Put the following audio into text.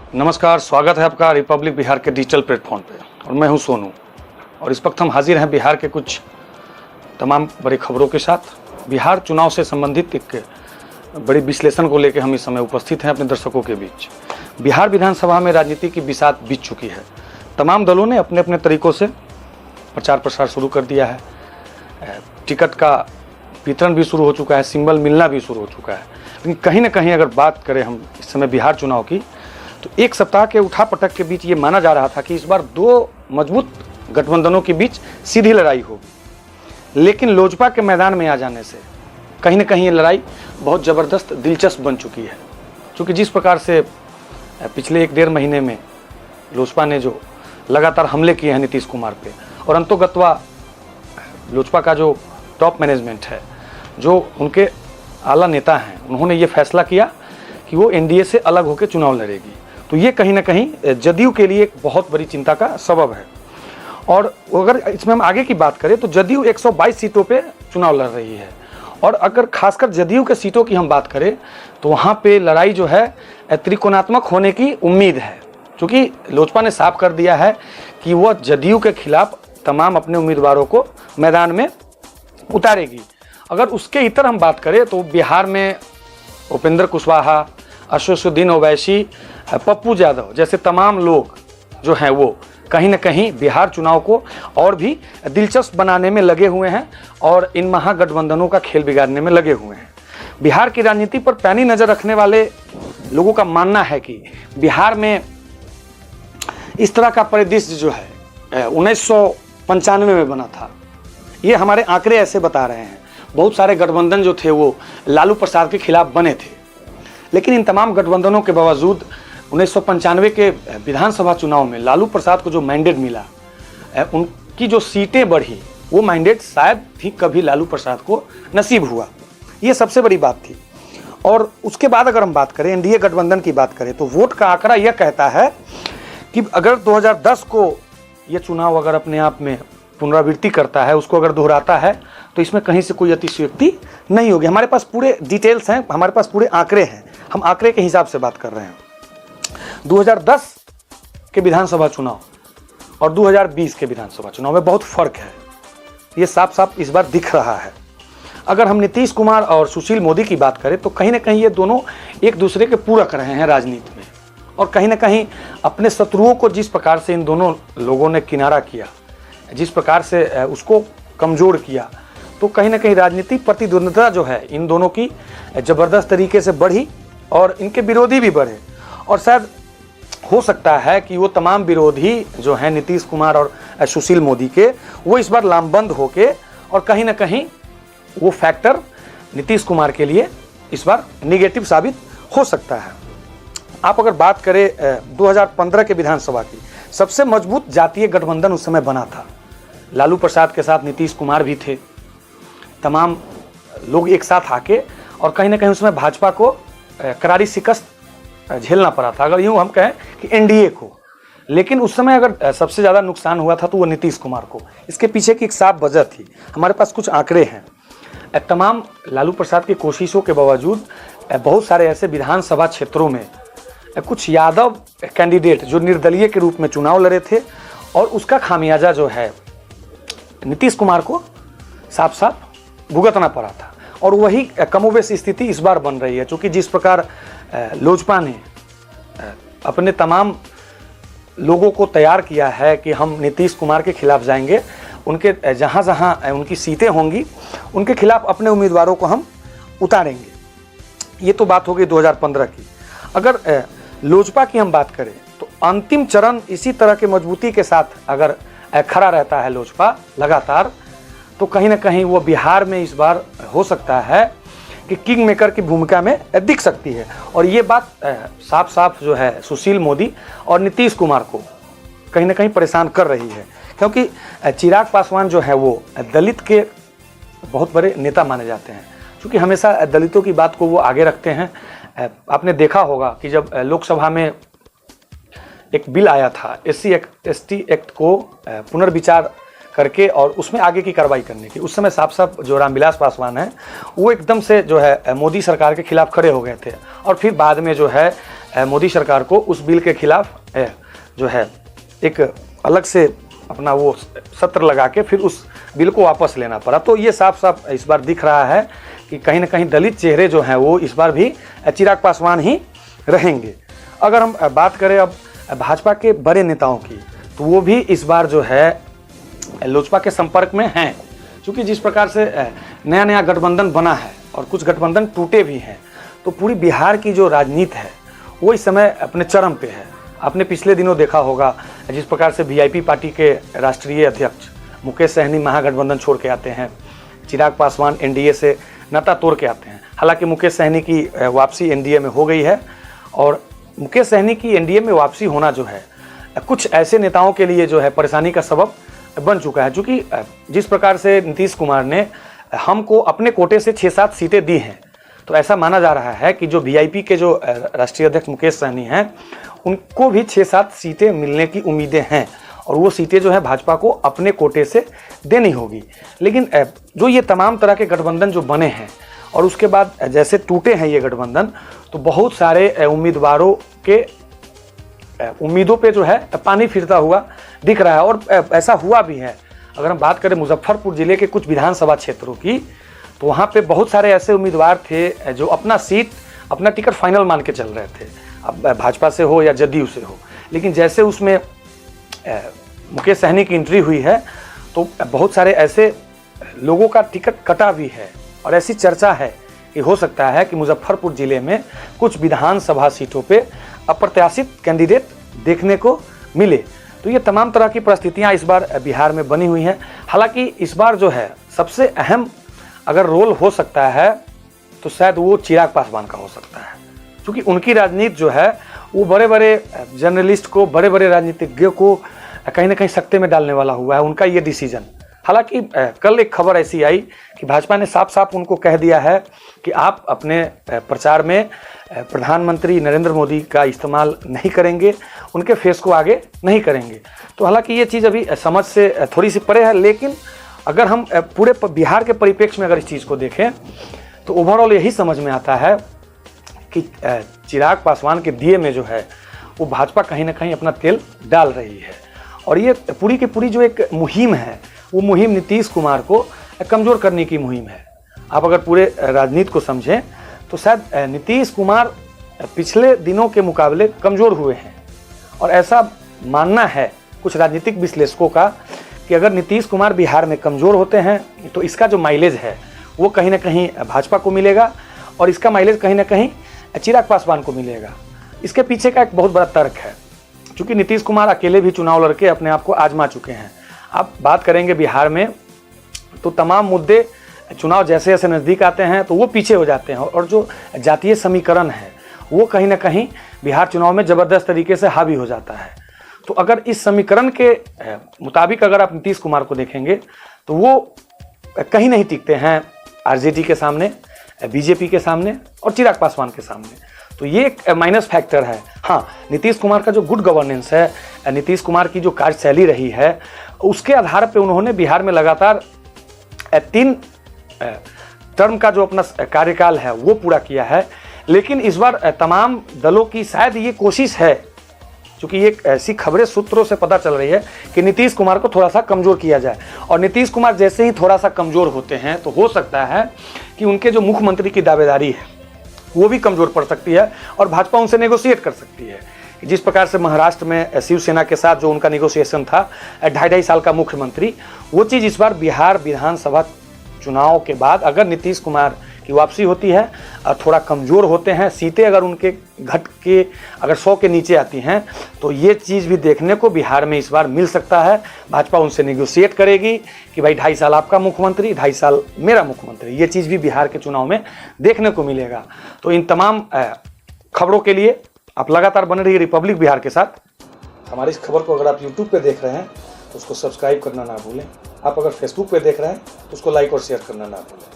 नमस्कार, स्वागत है आपका रिपब्लिक बिहार के डिजिटल प्लेटफॉर्म पे और मैं हूं सोनू। और इस वक्त हम हाजिर हैं बिहार के कुछ तमाम बड़ी खबरों के साथ। बिहार चुनाव से संबंधित एक बड़ी विश्लेषण को लेकर हम इस समय उपस्थित हैं अपने दर्शकों के बीच। बिहार विधानसभा में राजनीति की बिसात बीत चुकी है। तमाम दलों ने अपने अपने तरीक़ों से प्रचार प्रसार शुरू कर दिया है। टिकट का वितरण भी शुरू हो चुका है, सिंबल मिलना भी शुरू हो चुका है। लेकिन कहीं ना कहीं अगर बात करें हम इस समय बिहार चुनाव की, तो एक सप्ताह के उठापटक के बीच ये माना जा रहा था कि इस बार दो मजबूत गठबंधनों के बीच सीधी लड़ाई होगी। लेकिन लोजपा के मैदान में आ जाने से कहीं ना कहीं ये लड़ाई बहुत ज़बरदस्त दिलचस्प बन चुकी है। क्योंकि जिस प्रकार से पिछले 1-1.5 महीने में लोजपा ने जो लगातार हमले किए हैं नीतीश कुमार पे, और अंतोगत्वा लोजपा का जो टॉप मैनेजमेंट है, जो उनके आला नेता हैं, उन्होंने ये फैसला किया कि वो एनडीए से अलग होकर चुनाव लड़ेगी। तो ये कहीं ना कहीं जदयू के लिए एक बहुत बड़ी चिंता का सबब है। और अगर इसमें हम आगे की बात करें तो जदयू 122 सीटों पे चुनाव लड़ रही है। और अगर खासकर जदयू के सीटों की हम बात करें तो वहाँ पे लड़ाई जो है त्रिकोणात्मक होने की उम्मीद है। क्योंकि लोजपा ने साफ कर दिया है कि वह जदयू के खिलाफ तमाम अपने उम्मीदवारों को मैदान में उतारेगी। अगर उसके इतर हम बात करें तो बिहार में उपेंद्र कुशवाहा, असदुद्दीन ओवैसी, पप्पू यादव जैसे तमाम लोग जो हैं वो कहीं ना कहीं बिहार चुनाव को और भी दिलचस्प बनाने में लगे हुए हैं और इन महागठबंधनों का खेल बिगाड़ने में लगे हुए हैं। बिहार की राजनीति पर पैनी नज़र रखने वाले लोगों का मानना है कि बिहार में इस तरह का परिदृश्य जो है 1995 में बना था। ये हमारे आंकड़े ऐसे बता रहे हैं। बहुत सारे गठबंधन जो थे वो लालू प्रसाद के खिलाफ बने थे, लेकिन इन तमाम गठबंधनों के बावजूद 1995 के विधानसभा चुनाव में लालू प्रसाद को जो मैंडेट मिला, उनकी जो सीटें बढ़ी, वो मैंडेट शायद ही कभी लालू प्रसाद को नसीब हुआ। ये सबसे बड़ी बात थी। और उसके बाद अगर हम बात करें एनडीए गठबंधन की बात करें तो वोट का आंकड़ा यह कहता है कि अगर 2010 को ये चुनाव अगर अपने आप में पुनरावृत्ति करता है, उसको अगर दोहराता है, तो इसमें कहीं से कोई अतिशयोक्ति नहीं होगी। हमारे पास पूरे डिटेल्स हैं, हमारे पास पूरे आंकड़े हैं, हम आंकड़े के हिसाब से बात कर रहे हैं। 2010 के विधानसभा चुनाव और 2020 के विधानसभा चुनाव में बहुत फर्क है। ये साफ साफ इस बार दिख रहा है। अगर हम नीतीश कुमार और सुशील मोदी की बात करें तो कहीं ना कहीं ये दोनों एक दूसरे के पूरक रहे हैं राजनीति में, और कहीं ना कहीं अपने शत्रुओं को जिस प्रकार से इन दोनों लोगों ने किनारा किया, जिस प्रकार से उसको कमज़ोर किया, तो कहीं ना कहीं राजनीतिक प्रतिद्वंद्विता जो है इन दोनों की ज़बरदस्त तरीके से बढ़ी और इनके विरोधी भी बढ़े। और शायद हो सकता है कि वो तमाम विरोधी जो हैं नीतीश कुमार और सुशील मोदी के, वो इस बार लामबंद होके और कहीं ना कहीं वो फैक्टर नीतीश कुमार के लिए इस बार निगेटिव साबित हो सकता है। आप अगर बात करें 2015 के विधानसभा की, सबसे मजबूत जातीय गठबंधन उस समय बना था। लालू प्रसाद के साथ नीतीश कुमार भी थे, तमाम लोग एक साथ आके, और कहीं ना कहीं उसमें भाजपा को करारी शिकस्त झेलना पड़ा था, अगर यूँ हम कहें कि एनडीए को। लेकिन उस समय अगर सबसे ज़्यादा नुकसान हुआ था तो वो नीतीश कुमार को। इसके पीछे की एक साफ वजह थी। हमारे पास कुछ आंकड़े हैं। तमाम लालू प्रसाद की कोशिशों के बावजूद बहुत सारे ऐसे विधानसभा क्षेत्रों में कुछ यादव कैंडिडेट जो निर्दलीय के रूप में चुनाव लड़े थे, और उसका खामियाजा जो है नीतीश कुमार को साफ साफ भुगतना पड़ा था। और वही कमोबेश स्थिति इस बार बन रही है। क्योंकि जिस प्रकार लोजपा ने अपने तमाम लोगों को तैयार किया है कि हम नीतीश कुमार के खिलाफ जाएंगे, उनके जहाँ जहाँ उनकी सीटें होंगी उनके खिलाफ अपने उम्मीदवारों को हम उतारेंगे। ये तो बात हो गई 2015 की। अगर लोजपा की हम बात करें तो अंतिम चरण इसी तरह के मजबूती के साथ अगर खड़ा रहता है लोजपा लगातार, तो कहीं ना कहीं वो बिहार में इस बार हो सकता है कि किंग मेकर की भूमिका में दिख सकती है। और ये बात साफ साफ जो है सुशील मोदी और नीतीश कुमार को कहीं ना कहीं परेशान कर रही है। क्योंकि चिराग पासवान जो है वो दलित के बहुत बड़े नेता माने जाते हैं। क्योंकि हमेशा दलितों की बात को वो आगे रखते हैं। आपने देखा होगा कि जब लोकसभा में एक बिल आया था SC ST एक्ट को पुनर्विचार करके और उसमें आगे की कार्रवाई करने की। उस समय साफ साफ जो रामविलास पासवान है वो एकदम से जो है मोदी सरकार के खिलाफ खड़े हो गए थे और फिर बाद में जो है मोदी सरकार को उस बिल के खिलाफ जो है एक अलग से अपना वो सत्र लगा के फिर उस बिल को वापस लेना पड़ा। तो ये साफ साफ इस बार दिख रहा है कि कहीं ना कहीं दलित चेहरे जो हैं वो इस बार भी चिराग पासवान ही रहेंगे। अगर हम बात करें अब भाजपा के बड़े नेताओं की, तो वो भी इस बार जो है लोजपा के संपर्क में हैं, क्योंकि जिस प्रकार से नया नया गठबंधन बना है और कुछ गठबंधन टूटे भी हैं, तो पूरी बिहार की जो राजनीति है वो इस समय अपने चरम पे है। आपने पिछले दिनों देखा होगा जिस प्रकार से वीआईपी पार्टी के राष्ट्रीय अध्यक्ष मुकेश सहनी महागठबंधन छोड़ के आते हैं, चिराग पासवान एनडीए से नाता तोड़ के आते हैं। हालांकि मुकेश सहनी की वापसी एनडीए में हो गई है और मुकेश सहनी की एनडीए में वापसी होना जो है कुछ ऐसे नेताओं के लिए जो है परेशानी का सबब बन चुका है, क्योंकि जिस प्रकार से नीतीश कुमार ने हमको अपने कोटे से 6-7 सीटें दी हैं, तो ऐसा माना जा रहा है कि जो वीआईपी के जो राष्ट्रीय अध्यक्ष मुकेश सहनी हैं उनको भी 6-7 सीटें मिलने की उम्मीदें हैं और वो सीटें जो है भाजपा को अपने कोटे से देनी होगी। लेकिन जो ये तमाम तरह के गठबंधन जो बने हैं और उसके बाद जैसे टूटे हैं ये गठबंधन, तो बहुत सारे उम्मीदवारों के उम्मीदों पे जो है पानी फिरता हुआ दिख रहा है और ऐसा हुआ भी है। अगर हम बात करें मुजफ्फरपुर ज़िले के कुछ विधानसभा क्षेत्रों की, तो वहाँ पे बहुत सारे ऐसे उम्मीदवार थे जो अपना सीट अपना टिकट फाइनल मान के चल रहे थे, अब भाजपा से हो या जदयू से हो। लेकिन जैसे उसमें मुकेश सहनी की एंट्री हुई है तो बहुत सारे ऐसे लोगों का टिकट कटा भी है और ऐसी चर्चा है कि हो सकता है कि मुजफ्फरपुर ज़िले में कुछ विधानसभा सीटों पे अप्रत्याशित कैंडिडेट देखने को मिले। तो ये तमाम तरह की परिस्थितियां इस बार बिहार में बनी हुई हैं। हालांकि इस बार जो है सबसे अहम अगर रोल हो सकता है तो शायद वो चिराग पासवान का हो सकता है, क्योंकि उनकी राजनीति जो है वो बड़े बड़े जर्नलिस्ट को, बड़े बड़े राजनीतिज्ञों को कहीं ना कहीं सकते में डालने वाला हुआ है उनका ये डिसीजन। हालांकि कल एक खबर ऐसी आई कि भाजपा ने साफ साफ उनको कह दिया है कि आप अपने प्रचार में प्रधानमंत्री नरेंद्र मोदी का इस्तेमाल नहीं करेंगे, उनके फेस को आगे नहीं करेंगे। तो हालांकि ये चीज़ अभी समझ से थोड़ी सी परे है, लेकिन अगर हम पूरे बिहार के परिप्रेक्ष्य में अगर इस चीज़ को देखें तो ओवरऑल यही समझ में आता है कि चिराग पासवान के दिए में जो है वो भाजपा कहीं ना कहीं अपना तेल डाल रही है। और ये पूरी की पूरी जो एक मुहिम है वो मुहिम नीतीश कुमार को कमज़ोर करने की मुहिम है। आप अगर पूरे राजनीति को समझें तो शायद नीतीश कुमार पिछले दिनों के मुकाबले कमज़ोर हुए हैं और ऐसा मानना है कुछ राजनीतिक विश्लेषकों का कि अगर नीतीश कुमार बिहार में कमज़ोर होते हैं तो इसका जो माइलेज है वो कहीं ना कहीं भाजपा को मिलेगा और इसका माइलेज कहीं ना कहीं चिराग पासवान को मिलेगा। इसके पीछे का एक बहुत बड़ा तर्क है, क्योंकि नीतीश कुमार अकेले भी चुनाव लड़के अपने आप को आजमा चुके हैं। आप बात करेंगे बिहार में तो तमाम मुद्दे चुनाव जैसे जैसे नज़दीक आते हैं तो वो पीछे हो जाते हैं और जो जातीय समीकरण है वो कहीं ना कहीं बिहार चुनाव में ज़बरदस्त तरीके से हावी हो जाता है। तो अगर इस समीकरण के मुताबिक अगर आप नीतीश कुमार को देखेंगे तो वो कहीं नहीं टिकते हैं आरजेडी के सामने, बीजेपी के सामने और चिराग पासवान के सामने। तो ये एक माइनस फैक्टर है। हाँ, नीतीश कुमार का जो गुड गवर्नेंस है, नीतीश कुमार की जो कार्यशैली रही है, उसके आधार पे उन्होंने बिहार में लगातार 3 टर्म का जो अपना कार्यकाल है वो पूरा किया है। लेकिन इस बार तमाम दलों की शायद ये कोशिश है, क्योंकि ये ऐसी खबरें सूत्रों से पता चल रही है कि नीतीश कुमार को थोड़ा सा कमज़ोर किया जाए। और नीतीश कुमार जैसे ही थोड़ा सा कमज़ोर होते हैं तो हो सकता है कि उनके जो मुख्यमंत्री की दावेदारी है वो भी कमज़ोर पड़ सकती है और भाजपा उनसे नेगोशिएट कर सकती है। जिस प्रकार से महाराष्ट्र में शिवसेना के साथ जो उनका नेगोशिएशन था 2.5 साल का मुख्यमंत्री, वो चीज़ इस बार बिहार विधानसभा चुनाव के बाद अगर नीतीश कुमार की वापसी होती है और थोड़ा कमज़ोर होते हैं, सीटें अगर उनके घट के अगर 100 के नीचे आती हैं तो ये चीज़ भी देखने को बिहार में इस बार मिल सकता है। भाजपा उनसे नेगोशिएट करेगी कि भाई 2.5 साल आपका मुख्यमंत्री, 2.5 साल मेरा मुख्यमंत्री। ये चीज़ भी बिहार के चुनाव में देखने को मिलेगा। तो इन तमाम खबरों के लिए आप लगातार बने रहिए रिपब्लिक बिहार के साथ। हमारी इस खबर को अगर आप यूट्यूब पर देख रहे हैं तो उसको सब्सक्राइब करना ना भूलें। आप अगर फेसबुक पर देख रहे हैं तो उसको लाइक और शेयर करना ना भूलें।